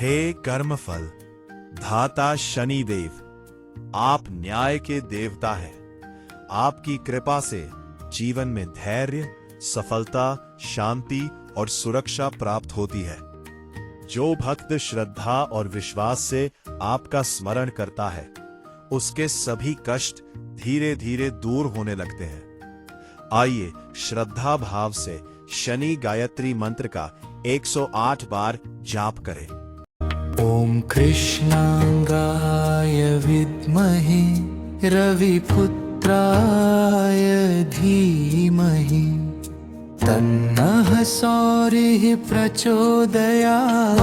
हे कर्मफल धाता शनिदेव, आप न्याय के देवता हैं। आपकी कृपा से जीवन में धैर्य, सफलता, शांति और सुरक्षा प्राप्त होती है। जो भक्त श्रद्धा और विश्वास से आपका स्मरण करता है, उसके सभी कष्ट धीरे धीरे दूर होने लगते हैं। आइए श्रद्धा भाव से शनि गायत्री मंत्र का 108 बार जाप करें। ओम कृष्णांगाय विद्महे रविपुत्राय धीमहि तन्नः सौरिः प्रचोदयात्। ॐ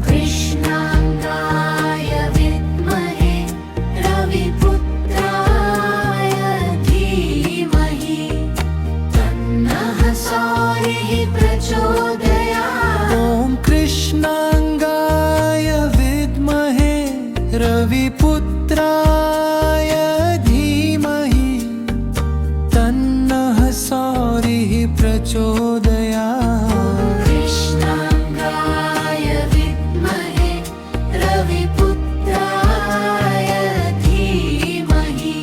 कृष्णांगाय विद्महे रविपुत्राय धीमहि तन्नः सौरिः प्रचोदयात्। ओम कृष्णांगाय विद्महे रविपुत्राय धीमहि तन्नः सौरिः प्रचोदयात्। कृष्णांगाय विद्महे रविपुत्राय धीमहि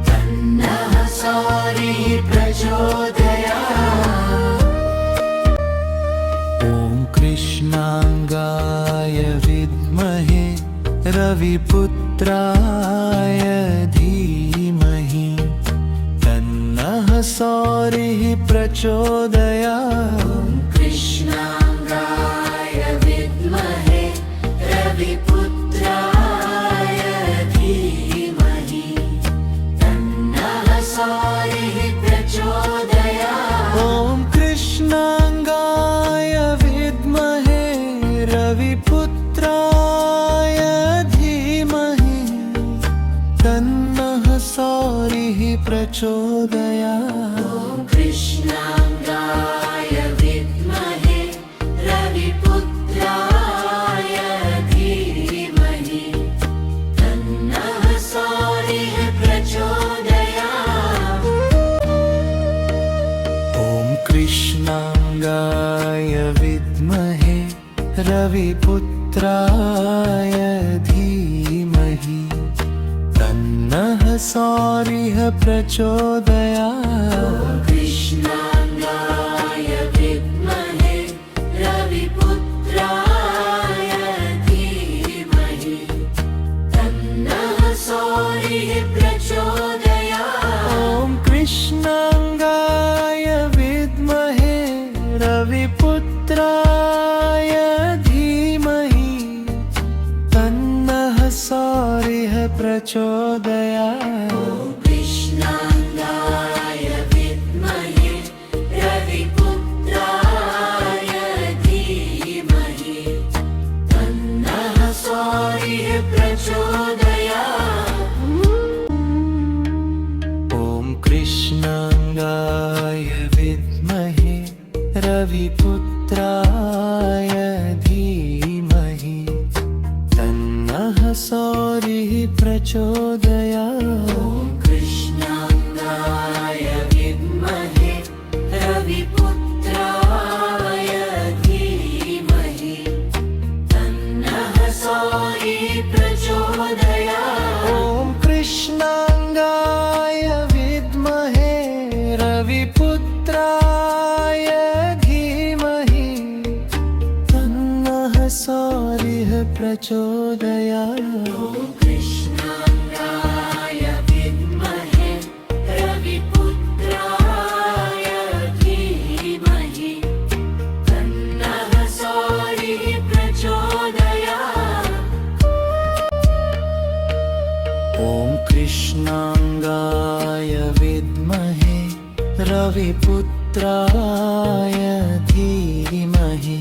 तन्नः सौरिः प्रचोदयात्। ओम कृष्णांगाय विद्महे रविपुत्राय धीमहि तन्नः सौरिः प्रचोदयात्। कृष्णांगाय विद्महे रविपुत्राय धीमहि तन्नः सौरिः प्रचोदयात्। ओम कृष्णांगाय विद्महे रविपुत्राय धीमहि तन्नः सौरिः प्रचोदयात्। कृष्णांगाय विद्महे रविपुत्राय धीमहि तन्नः सौरिः प्रचोदयात्। ओम कृष्णांगाय विद्महे रविपुत्राय धीमहि तन्नः सौरिः प्रचोदयात्। कृष्णांगाय विद्महे रविपुत्राय धीमहि तन्नः सौरिः प्रचोदयात्। ओम कृष्णांगाय विद्महे रविपुत्राय धीमहि तन्नः सौरिः प्रचोदयात्। कृष्णांगाय विद्महे रविपुत्राय धीमहि तन्नः सौरिः प्रचोदयात्। ओम कृष्णांगाय विद्महे रविपुत्राय धीमहि तन्नः सौरिः प्रचोदयात्। कृष्णांगाय विद्महे रविपुत्राय धीमहि तन्नः सौरिः प्रचोदयात्। ओम कृष्णांगाय विद्महे रविपुत्राय धीमहि तन्नः सौरिः प्रचोदयात्। कृष्णांगाय विद्महे रविपुत्राय धीमहि तन्नः सौरिः प्रचोदयात्। ओम कृष्णांगाय विद्महे रविपुत्राय धीमहि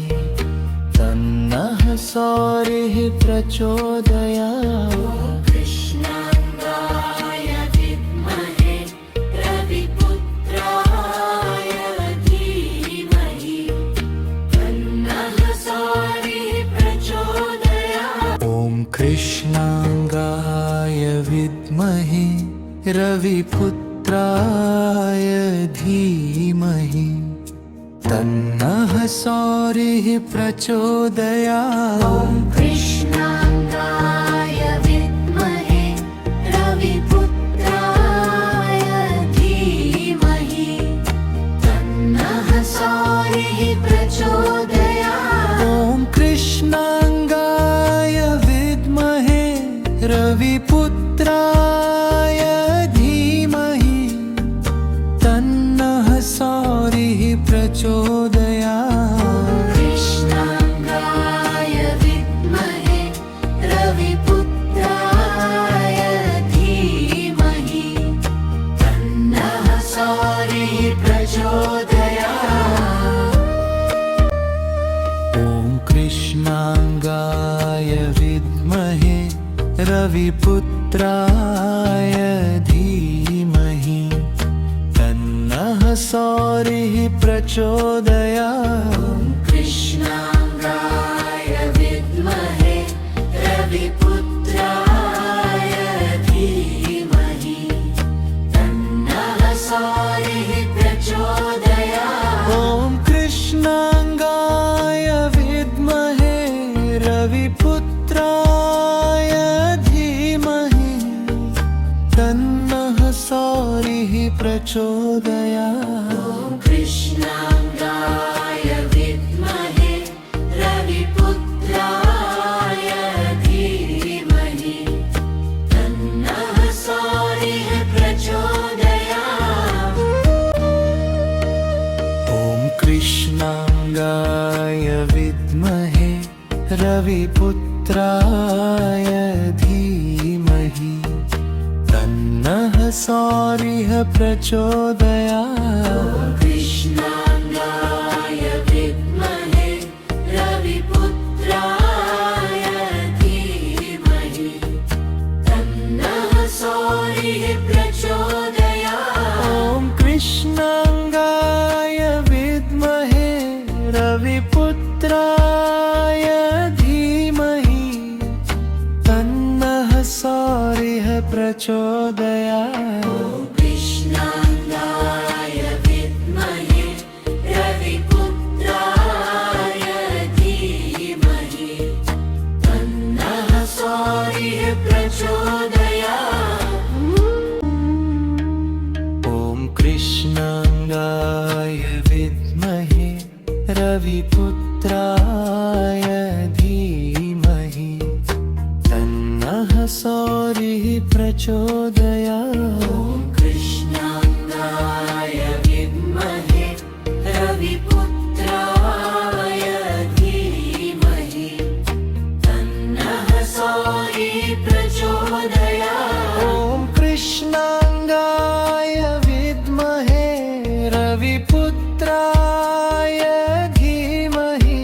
तन्नः सौरिः प्रचोदयात्। कृष्णांगाय विद्महे रविपुत्राय धीमहि तन्नः सौरिः प्रचोदयात्। ओम कृष्णांगाय विद्महे रविपुत्राय धीमहि तन्नः सौरिः प्रचोदयात्। विद्महे रविपुत्राय धीमहि तन्नः सौरिः प्रचोदयात्। कृष्णांगाय विद्महे रविपुत्राय धीमहि तन्नः सौरिः प्रचोदयात्। ॐ कृष्णांगाय विद्महे रविपुत्राय धीमहि तन्नः सौरिः प्रचोदयात्। कृष्णांगाय विद्महे रविपुत्राय धीमहि तन्नः सौरिः प्रचोदयात्। ॐ कृष्णांगाय विद्महे रविपुत्राय धीमहि तन्नः सौरिः प्रचोदयात्। कृष्णांगाय विद्महे रविपुत्राय धीमहि तन्नः सौरिः प्रचोदयात्। ॐ कृष्णांगाय विद्महे रविपुत्राय धीमहि तन्नः सौरिः प्रचोदयात्। कृष्णांगाय विद्महे रविपुत्राय धीमहि तन्नः सौरिः प्रचोदयात्। ॐ कृष्णांगाय विद्महे रविपुत्राय धीमहि तन्नः सौरिः प्रचोदयात्। कृष्णांगाय विद्महे रविपुत्राय धीमहि तन्नः सौरिः प्रचोदयात्। ॐ कृष्णांगाय विद्महे रविपुत्राय धीमहि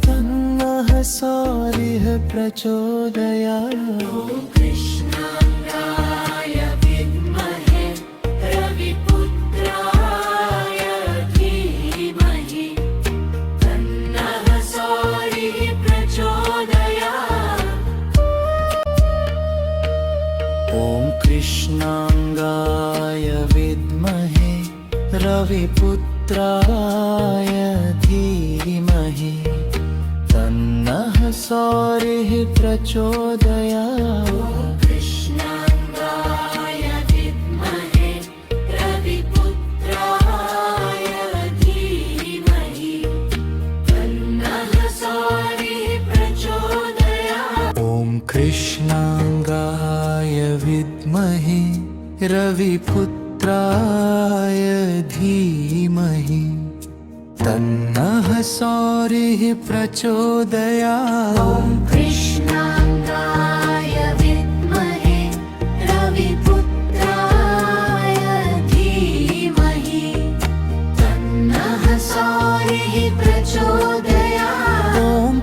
तन्नः सौरिः प्रचोदयात्। कृष्णांगाय विद्महे रविपुत्राय धीमहि तन्नः सौरिः प्रचोदयात्। ॐ कृष्णांगाय विद्महे रविपुत्राय धीमहि तन्नः सौरिः प्रचोदयात्। कृष्णांगाय विद्महे रविपुत्राय धीमहि तन्नः सौरिः प्रचोदयात्। ॐ कृष्णांगाय विद्महे रविपुत्राय धीमहि तन्नः सौरिः प्रचोदयात्। कृष्णांगाय विद्महे रविपुत्राय धीमहि तन्नः सौरिः प्रचोदयात्। ॐ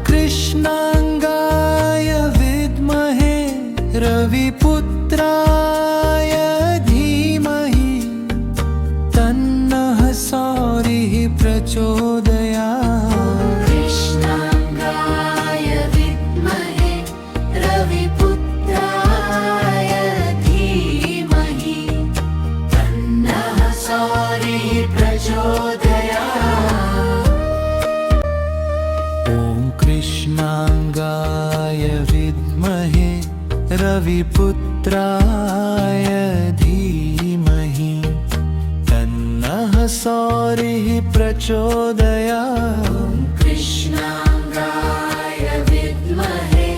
कृष्णांगाय विद्महे रविपुत्राय धीमहि तन्नः सौरिः प्रचोदयात्। कृष्णांगाय विद्महे रविपुत्राय धीमहि तन्नः सौरिः प्रचोदयात्। ॐ कृष्णांगाय विद्महे रविपुत्राय धीमहि तन्नः सौरिः प्रचोदयात्। कृष्णांगाय विद्महे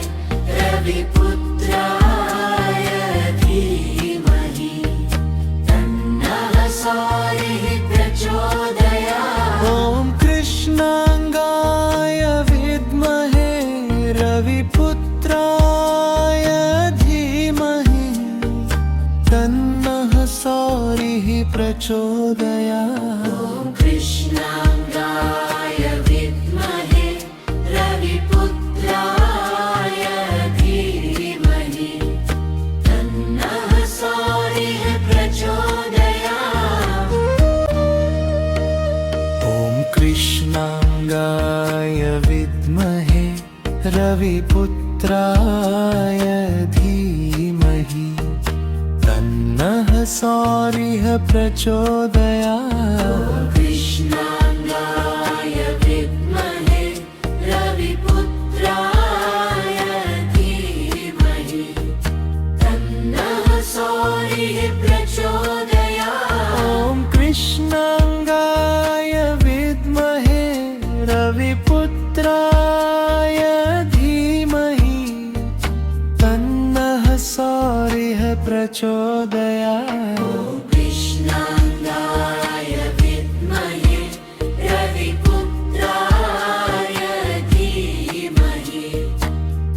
रविपुत्राय धीमहि तन्नः सौरिः प्रचोदयात्। ॐ कृष्णांगाय विद्महे रविपुत्राय धीमहि तन्नः सौरिः प्रचोदयात्। कृष्णांगाय विद्महे रविपुत्राय रविपुत्राय धीमहि तन्नः सौरिः प्रचोदयात् कृष्णांगाय विद्महे रविपुत्राय धीमहि तन्नः सौरिः प्रचोदयात् ॐ कृष्णांगाय विद्महे रविपुत्राय धीमहि तन्नः सौरिः प्रचोदयात् कृष्णांगाय विद्महे रविपुत्राय धीमहि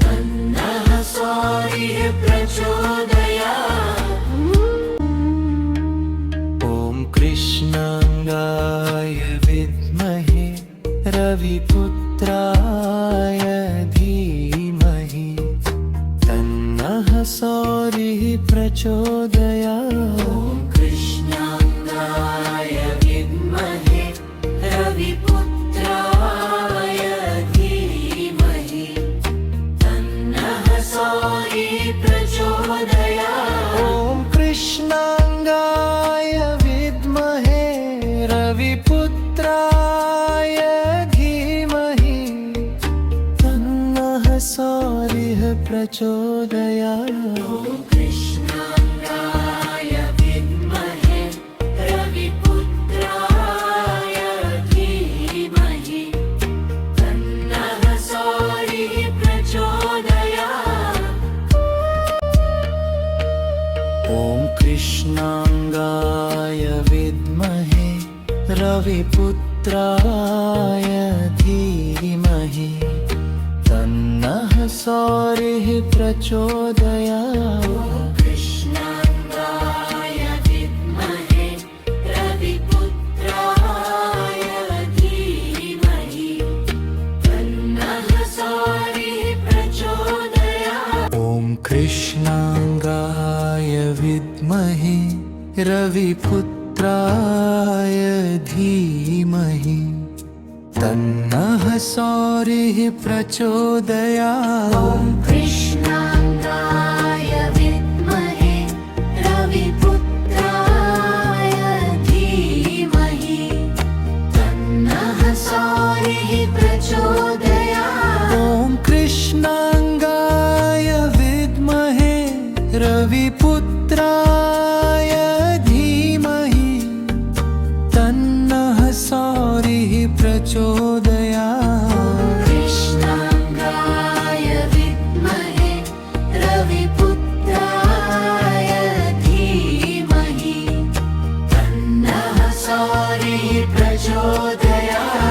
तन्नः सौरिः प्रचोदयात् ॐ कृष्णांगाय विद्महे रविपुत्राय धीमहि तन्नः सौरिः प्रचोदयात् कृष्णांगाय विद्महे रविपुत्राय धीमहि तन्नः सौरिः प्रचोदयात् ॐ कृष्णांगाय विद्महे रविपुत्राय धीमहि तन्नः सौरिः प्रचोदयात् कृष्णांगाय विद्महे रविपुत्राय धीमहि तन्नः सौरिः प्रचोदयात् ॐ कृष्णांगाय विद्महे रविपुत्राय धीमहि तन्नः सौरिः प्रचोदयात् कृष्णांगाय विद्महे रविपुत्राय धीमहि तन्नः सौरिः प्रचोदयात् ॐ कृष्णांगाय विद्महे रविपुत्राय धीमहि तन्नः सौरिः प्रचोदयात् कृष्णांगाय विद्महे रविपुत्राय धीमहि तन्नः सौरिः प्रचोदयात् ॐ कृष्णांगाय विद्महे रविपुत्राय धीमहि तन्नः सौरिः प्रचोदयात् कृष्णांगाय विद्महे रविपुत्राय धीमहि तन्नः सौरिः प्रचोदयात्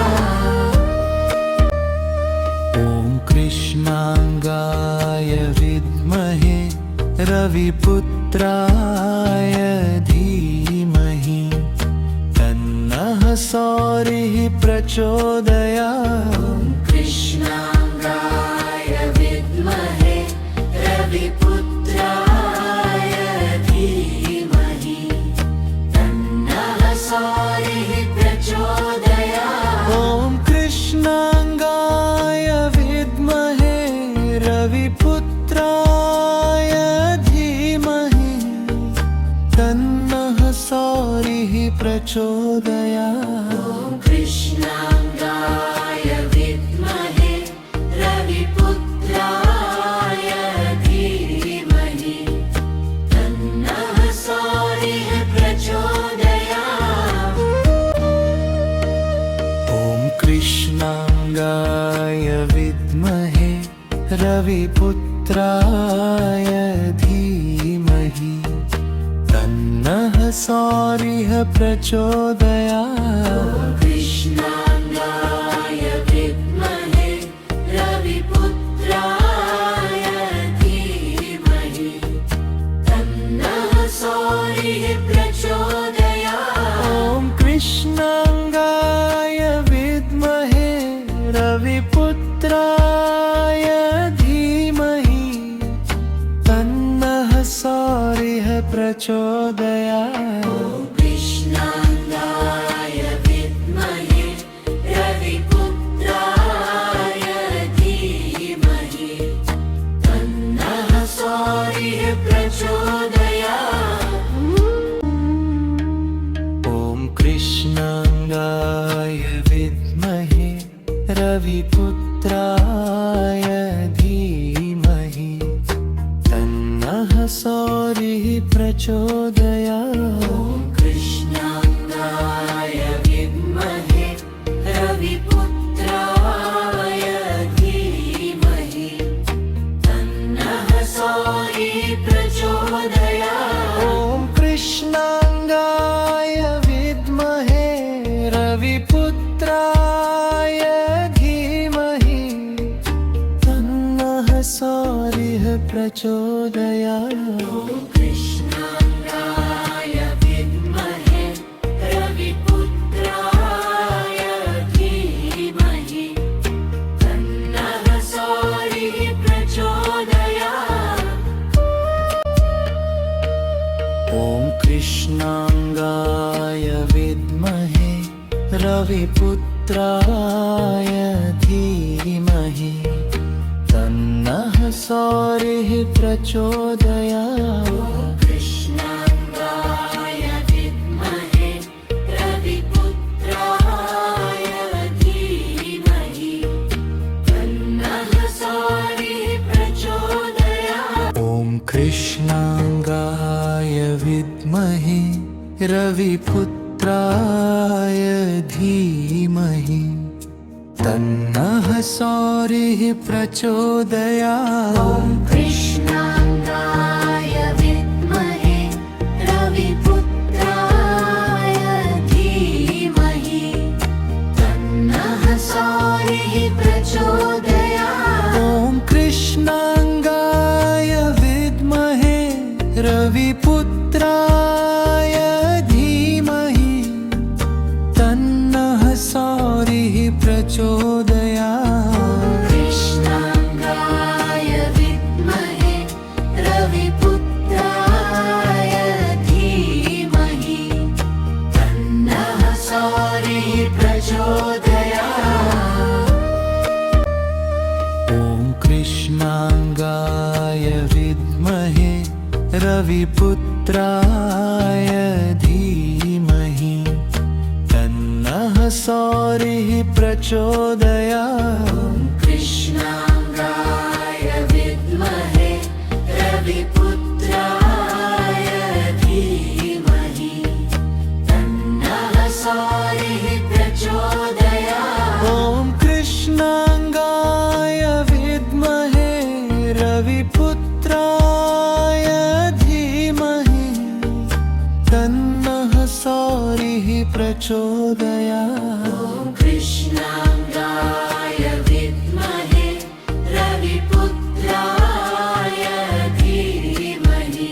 ॐ कृष्णांगाय विद्महे रविपुत्राय धीमहि तन्नः सौरिः प्रचोदयात् कृष्णांगाय विद्महे रविपुत्राय धीमहि तन्नः सौरिः प्रचोदयात् ॐ कृष्णांगाय विद्महे रविपुत्राय धीमहि तन्नः सौरिः प्रचोदयात् कृष्णांगाय विद्महे रविपुत्राय धीमहि तन्नः सौरिः प्रचोदयात् ॐ कृष्णांगाय विद्महे रविपुत्राय धीमहि तन्नः सौरिः प्रचोदयात् कृष्णांगाय विद्महे रविपुत्राय धीमहि तन्नः सौरिः प्रचोदयात् ॐ कृष्णांगाय विद्महे रविपुत्राय धीमहि तन्नः सौरिः प्रचोदयात् कृष्णांगाय विद्महे रविपुत्राय धीमहि रविपुत्राय धीमहि तन्नः सौरिः प्रचोदयात्। कृष्णांगाय विद्महे रविपुत्राय धीमहि तन्नः सौरिः प्रचोदयात्। ॐ कृष्णांगाय विद्महे रविपुत्राय धीमहि तन्नः सौरिः प्रचोदयात्। कृष्णांगाय विद्महे रविपुत्राय धीमहि तन्नः सौरिः प्रचोदयात्। ॐ कृष्णांगाय विद्महे रविपुत्राय धीमहि तन्नः सौरिः प्रचोदयात्। कृष्णांगाय विद्महे रविपुत्राय धीमहि तन्नः सौरिः प्रचोदयात्। ॐ कृष्णांगाय विद्महे रविपुत्राय धीमहि तन्नः सौरिः प्रचोदयात्। कृष्णांगाय विद्महे रविपुत्राय धीमहि तन्नः सौरिः प्रचोदयात्। ॐ कृष्णांगाय विद्महे रविपुत्राय धीमहि तन्नः सौरिः प्रचोदयात्। कृष्णांगाय विद्महे रविपुत्राय धीमहि तन्नः सौरिः प्रचोदयात्। ॐ कृष्णांगाय विद्महे रविपुत्राय धीमहि तन्नः सौरिः प्रचोदयात्। कृष्णांगाय विद्महे रविपुत्राय धीमहि तन्नः सौरिः प्रचोदयात्। ॐ कृष्णांगाय विद्महे रविपुत्राय धीमहि तन्नः सौरिः प्रचोदयात्। कृष्णांगाय विद्महे रविपुत्राय धीमहि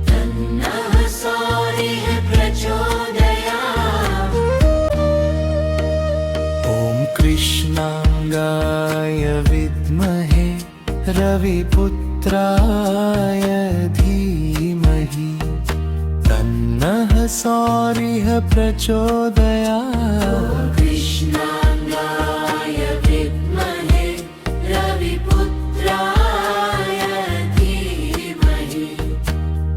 तन्नः सौरिः प्रचोदयात्। ॐ कृष्णांगाय विद्महे रविपुत्राय धीमहि तन्नः सौरिः प्रचोदयात्। कृष्णांगाय विद्महे रविपुत्राय धीमहि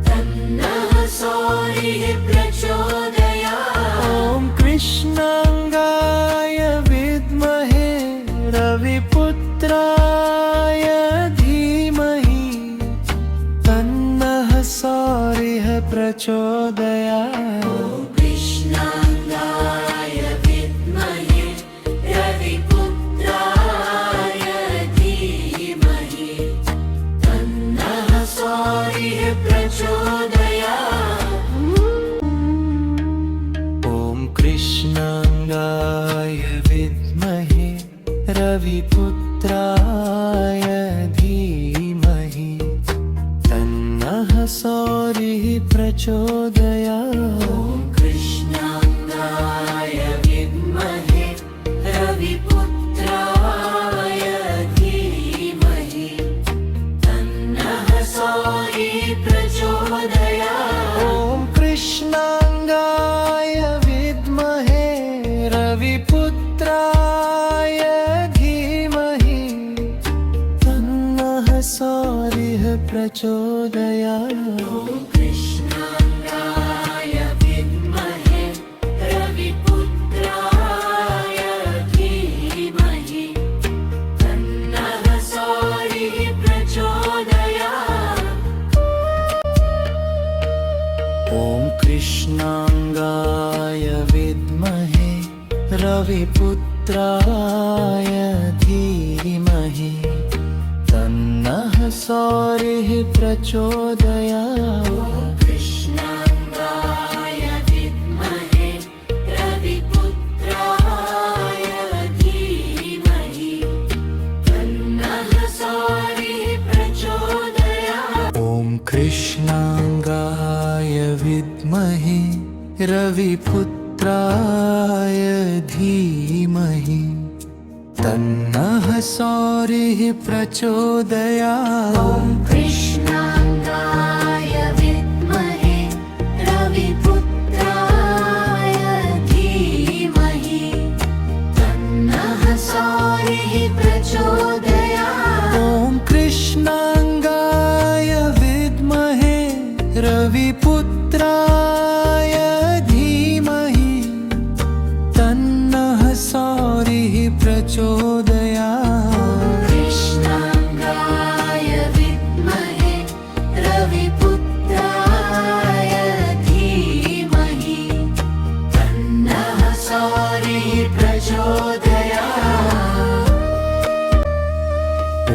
तन्नः सौरिः प्रचोदयात्। ॐ कृष्णांगाय विद्महे रविपुत्राय धीमहि तन्नः सौरिः प्रचोदयात्। कृष्णांगाय विद्महे रविपुत्राय धीमहि तन्नः सौरिः प्रचोदयात्। ॐ कृष्णांगाय विद्महे रविपुत्राय धीमहि तन्नः सौरिः प्रचोदयात्। कृष्णांगाय विद्महे रविपुत्राय धीमहि तन्नः सौरिः प्रचोदयात्। ॐ कृष्णांगाय विद्महे रविपुत्राय धीमहि तन्नः सौरिः प्रचोदयात्। कृष्णांगाय विद्महे रविपुत्राय धीमहि कृष्णांगाय विद्महे रविपुत्राय धीमहि तन्नः सौरिः प्रचोदयात् कृष्णांगाय विद्महे रविपुत्राय धीमहि तन्नः सौरिः प्रचोदयात् ॐ कृष्णांगाय विद्महे रविपुत्राय धीमहि तन्नः सौरिः प्रचोदयात् कृष्णांगाय विद्महे रविपुत्राय धीमहि तन्नः सौरिः प्रचोदयात् ॐ कृष्णांगाय विद्महे रविपुत्राय धीमहि तन्नः सौरिः प्रचोदयात् कृष्णांगाय विद्महे रविपुत्राय धीमहि तन्नः सौरिः प्रचोदयात् ॐ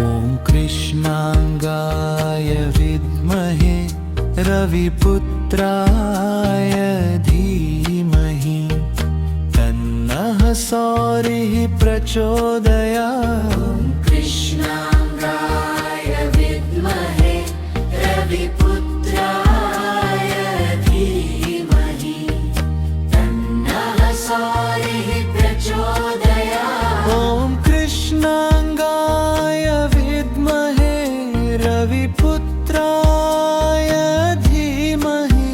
कृष्णांगाय विद्महे रविपुत्राय धीमहि तन्नः सौरिः प्रचोदयात् कृष्णांगाय विद्महे रविपुत्राय धीमहि तन्नः सौरिः प्रचोदयात् ॐ कृष्णांगाय विद्महे रविपुत्राय धीमहि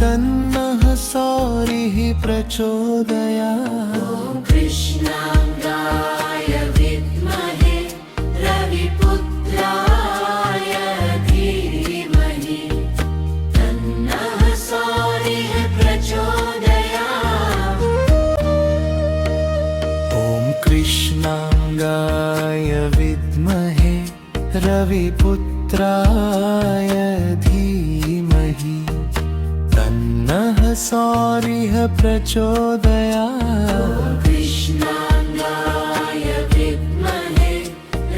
तन्नः सौरिः प्रचोदयात् कृष्णांगाय विद्महे रविपुत्राय धीमहि तन्नः सौरिः प्रचोदयात् ॐ कृष्णांगाय विद्महे रविपुत्राय धीमहि तन्नः सौरिः प्रचोदयात् कृष्णांगाय विद्महे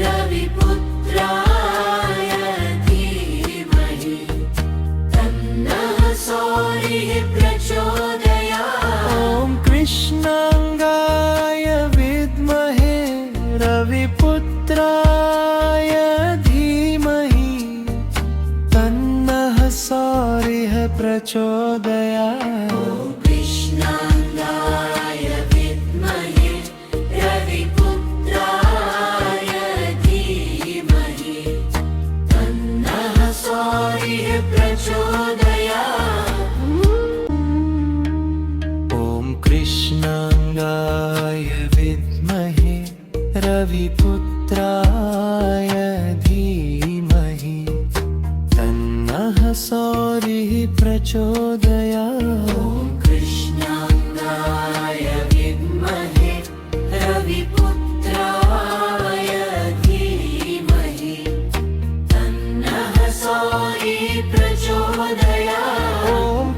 रविपुत्राय धीमहि तन्नः सौरिः प्रचोदयात् ॐ कृष्णांगाय विद्महे रविपुत्राय धीमहि तन्नः सौरिः प्रचोदयात् कृष्णांगाय विद्महे रविपुत्राय धीमहि तन्नः सौरिः प्रचोदयात् ॐ कृष्णांगाय विद्महे रविपुत्राय धीमहि तन्नः सौरिः प्रचोदयात् कृष्णांगाय विद्महे रविपुत्राय धीमहि तन्नः सौरिः प्रचोदयात् ॐ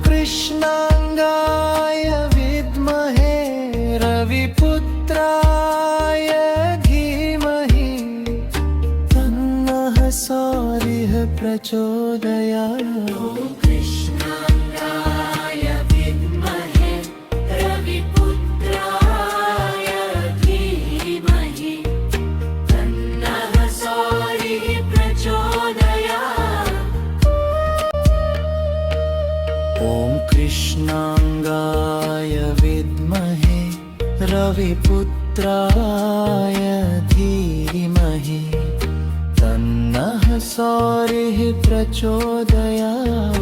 कृष्णांगाय विद्महे रविपुत्राय धीमहि तन्नः सौरिः प्रचोदयात् कृष्णांगाय विद्महे रविपुत्राय धीमहि तन्नः सौरिः प्रचोदयात् ॐ कृष्णांगाय विद्महे रविपुत्राय धीमहि तन्नः सौरिः प्रचोदयात्